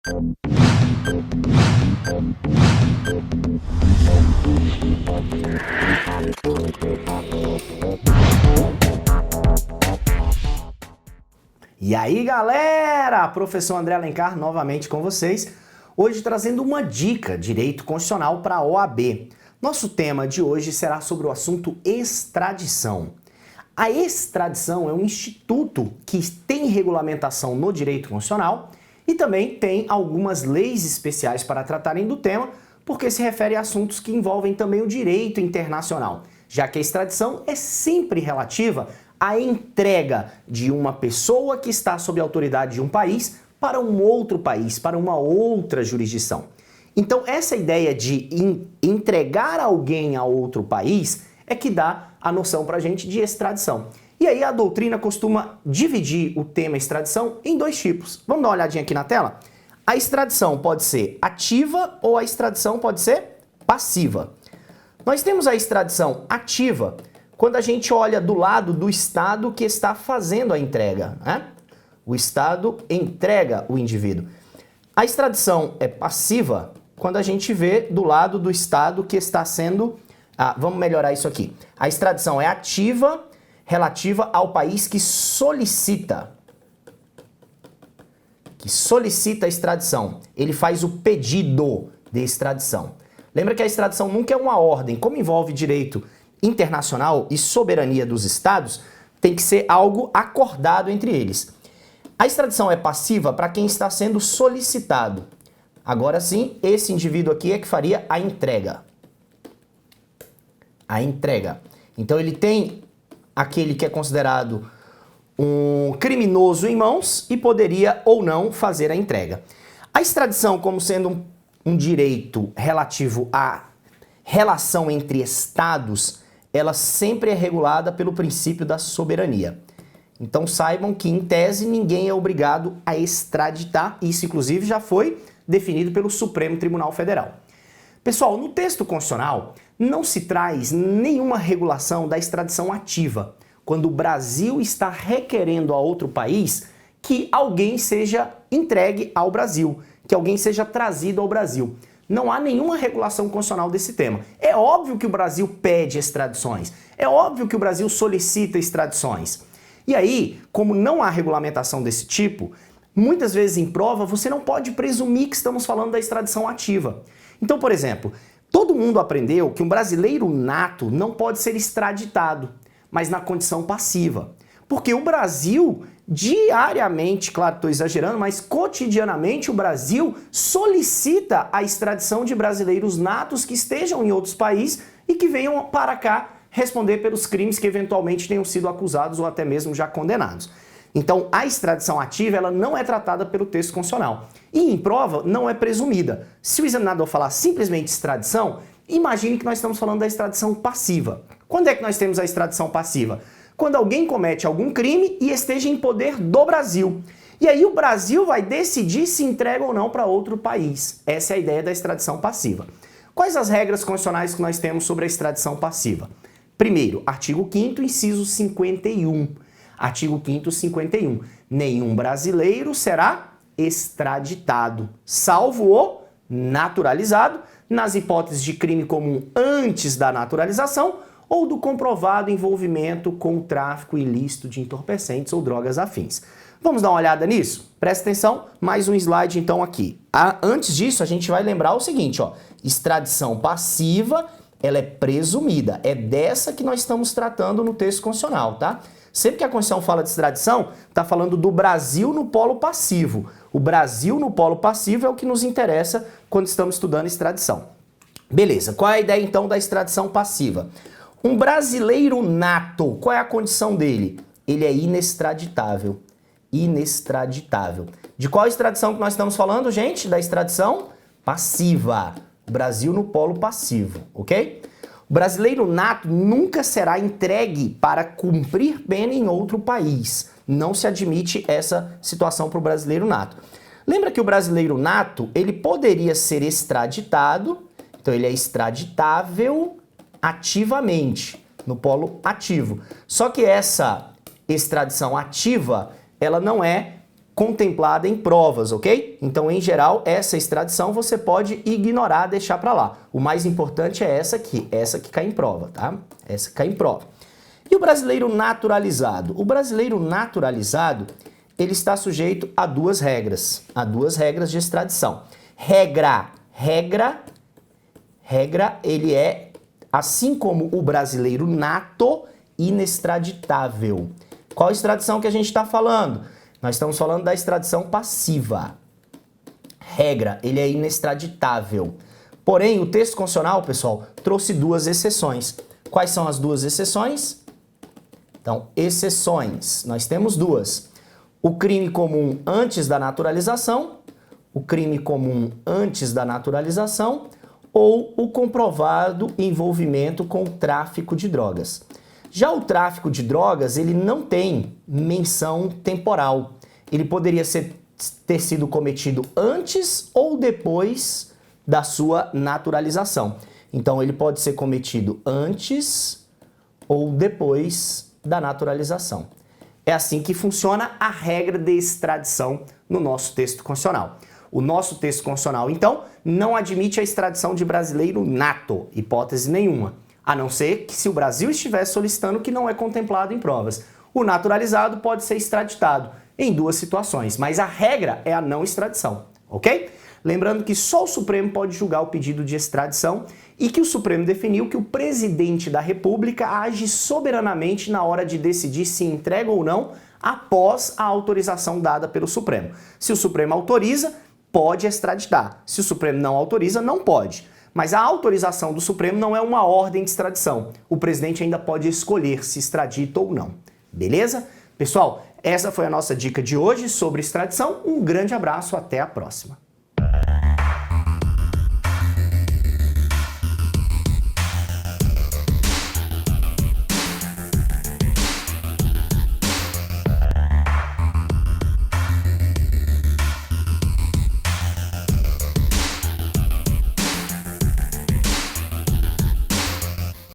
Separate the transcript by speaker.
Speaker 1: E aí, galera! Professor André Alencar novamente com vocês, hoje trazendo uma dica direito constitucional para a OAB. Nosso tema de hoje será sobre o assunto extradição. A extradição é um instituto que tem regulamentação no direito constitucional e também tem algumas leis especiais para tratarem do tema, porque se refere a assuntos que envolvem também o direito internacional, já que a extradição é sempre relativa à entrega de uma pessoa que está sob a autoridade de um país para um outro país, para uma outra jurisdição. Então, essa ideia de entregar alguém a outro país é que dá a noção para a gente de extradição. E aí a doutrina costuma dividir o tema extradição em dois tipos. Vamos dar uma olhadinha aqui na tela? A extradição pode ser ativa ou a extradição pode ser passiva. Nós temos a extradição ativa quando a gente olha do lado do Estado que está fazendo a entrega, né? O Estado entrega o indivíduo. A extradição é passiva quando a gente vê do lado do Estado que está sendo... vamos melhorar isso aqui. A extradição é ativa relativa ao país que solicita a extradição. Ele faz o pedido de extradição. Lembra que a extradição nunca é uma ordem. Como envolve direito internacional e soberania dos estados, tem que ser algo acordado entre eles. A extradição é passiva para quem está sendo solicitado. Agora sim, esse indivíduo aqui é que faria a entrega. A entrega. Então ele tem aquele que é considerado um criminoso em mãos e poderia ou não fazer a entrega. A extradição, como sendo um direito relativo à relação entre estados, ela sempre é regulada pelo princípio da soberania. Então saibam que, em tese, ninguém é obrigado a extraditar. Isso, inclusive, já foi definido pelo Supremo Tribunal Federal. Pessoal, no texto constitucional não se traz nenhuma regulação da extradição ativa, quando o Brasil está requerendo a outro país que alguém seja entregue ao Brasil, que alguém seja trazido ao Brasil. Não há nenhuma regulação constitucional desse tema. É óbvio que o Brasil pede extradições, é óbvio que o Brasil solicita extradições. E aí, como não há regulamentação desse tipo, muitas vezes em prova você não pode presumir que estamos falando da extradição ativa. Então, por exemplo, todo mundo aprendeu que um brasileiro nato não pode ser extraditado, mas na condição passiva. Porque o Brasil, diariamente, claro, estou exagerando, mas cotidianamente o Brasil solicita a extradição de brasileiros natos que estejam em outros países e que venham para cá responder pelos crimes que eventualmente tenham sido acusados ou até mesmo já condenados. Então, a extradição ativa ela não é tratada pelo texto constitucional. E em prova, não é presumida. Se o examinador falar simplesmente extradição, imagine que nós estamos falando da extradição passiva. Quando é que nós temos a extradição passiva? Quando alguém comete algum crime e esteja em poder do Brasil. E aí o Brasil vai decidir se entrega ou não para outro país. Essa é a ideia da extradição passiva. Quais as regras constitucionais que nós temos sobre a extradição passiva? Primeiro, artigo 5º, inciso 51. Artigo 5º, 51. Nenhum brasileiro será extraditado, salvo o naturalizado, nas hipóteses de crime comum antes da naturalização ou do comprovado envolvimento com o tráfico ilícito de entorpecentes ou drogas afins. Vamos dar uma olhada nisso? Presta atenção, mais um slide então aqui. Antes disso, a gente vai lembrar o seguinte, ó, extradição passiva, ela é presumida, é dessa que nós estamos tratando no texto constitucional, tá? Sempre que a Constituição fala de extradição, está falando do Brasil no polo passivo. O Brasil no polo passivo é o que nos interessa quando estamos estudando extradição. Beleza, qual é a ideia então da extradição passiva? Um brasileiro nato, qual é a condição dele? Ele é inextraditável. Inextraditável. De qual extradição que nós estamos falando, gente? Da extradição passiva. Brasil no polo passivo, ok? O brasileiro nato nunca será entregue para cumprir pena em outro país. Não se admite essa situação para o brasileiro nato. Lembra que o brasileiro nato, ele poderia ser extraditado, então ele é extraditável ativamente, no polo ativo. Só que essa extradição ativa, ela não é contemplada em provas, ok? Então, em geral, essa extradição você pode ignorar, deixar para lá. O mais importante é essa que cai em prova, tá? Essa que cai em prova. E o brasileiro naturalizado? O brasileiro naturalizado, ele está sujeito a duas regras de extradição. Regra, ele é, assim como o brasileiro nato, inextraditável. Qual extradição que a gente está falando? Nós estamos falando da extradição passiva. Regra, ele é inextraditável. Porém, o texto constitucional, pessoal, trouxe duas exceções. Quais são as duas exceções? Então, exceções, nós temos duas. O crime comum antes da naturalização, ou o comprovado envolvimento com o tráfico de drogas. Já o tráfico de drogas, ele não tem menção temporal. Ele poderia ter sido cometido antes ou depois da sua naturalização. Então, ele pode ser cometido antes ou depois da naturalização. É assim que funciona a regra de extradição no nosso texto constitucional. O nosso texto constitucional, então, não admite a extradição de brasileiro nato, hipótese nenhuma, a não ser que se o Brasil estiver solicitando que não é contemplado em provas. O naturalizado pode ser extraditado em duas situações, mas a regra é a não extradição, ok? Lembrando que só o Supremo pode julgar o pedido de extradição e que o Supremo definiu que o presidente da República age soberanamente na hora de decidir se entrega ou não após a autorização dada pelo Supremo. Se o Supremo autoriza, pode extraditar. Se o Supremo não autoriza, não pode. Mas a autorização do Supremo não é uma ordem de extradição. O presidente ainda pode escolher se extradita ou não. Beleza? Pessoal, essa foi a nossa dica de hoje sobre extradição. Um grande abraço, até a próxima.